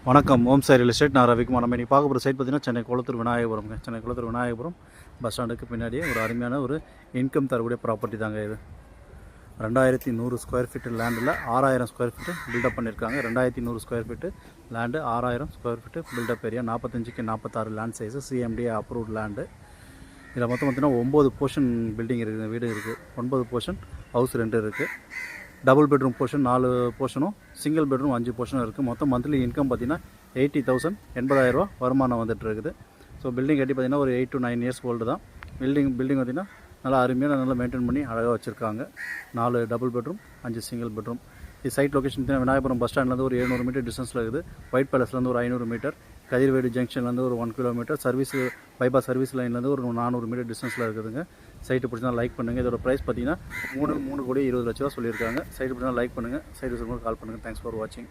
வணக்கம். ஓம் Sai real estate. நான் ரவிக்குமார். நம்ம இன்றைக்கி பார்க்க போகிற சைட் பார்த்திங்கன்னா சென்னை குளத்தூர் விநாயகபுரம்ங்க. சென்னை குளத்தூர் விநாயகபுரம் பஸ் ஸ்டாண்டுக்கு பின்னாடியே ஒரு அருமையான ஒரு இன்கம் தரக்கூடிய ப்ராப்பர்ட்டி தாங்க இது. 2100 ஸ்கொயர் ஃபீட்டு லேண்டில் 6000 ஸ்கொயர் ஃபீட்டு பில்டப் பண்ணியிருக்காங்க. 2100 square feet land, 6000 square feet built up area, 45க்கு 46 land size, CMDA approved land. இதில் மொத்தம் பார்த்திங்கன்னா 9 போர்ஷன் பில்டிங் இருக்குது, வீடு இருக்குது. 9 போர்ஷன் ஹவுஸ் ரெண்டு இருக்குது. டபுள் பெட்ரூம் போர்ஷன் 4 போர்ஷனும், சிங்கிள் பெட்ரூம் 5 போர்ஷனும் இருக்குது. மொத்தம் மந்த்லி இன்கம் பார்த்திங்கன்னா 80,000 80,000 வருமானம் வந்துட்டு இருக்குது. ஸோ பில்டிங் கட்டி பார்த்திங்கன்னா ஒரு 8 to 9 இயர்ஸ் ஓல்டு தான். பில்டிங் பார்த்திங்கன்னா நல்லா அருமையாக நல்லா மெயின்டைன் பண்ணி அழகாக வச்சுருக்காங்க. 4 டபுள் பெட்ரூம், 5 சிங்கிள் பெட்ரூம். இது சைட் லொக்கேஷன் பார்த்திங்கன்னா விநாயகபுரம் பஸ் ஸ்டாண்ட்லேருந்து ஒரு 700 மீட்டர் டிஸ்டன்ஸில் இருக்குது. ஒயிட் பேலஸ்லேருந்து ஒரு 500 மீட்டர், கதிர்வேடு ஜங்ஷன்லேருந்து ஒரு 1 கிலோமீட்டர், சர்வீஸ் பைபாஸ் சர்வீஸ் லைன்லேருந்து ஒரு 400 மீட்டர் டிஸ்டன்ஸில் இருக்குதுங்க. சைட்டு பிடிச்சா லைக் பண்ணுங்கள். இதோட ப்ரைஸ் பார்த்தீங்கன்னா 3 கோடி 20 லட்ச ரூபா சொல்லியிருக்காங்க. சைட்டு பிடிச்சா லைக் பண்ணுங்கள். சைட்டு கால் பண்ணுங்கள். தேங்க்ஸ் ஃபார் வாட்சிங்.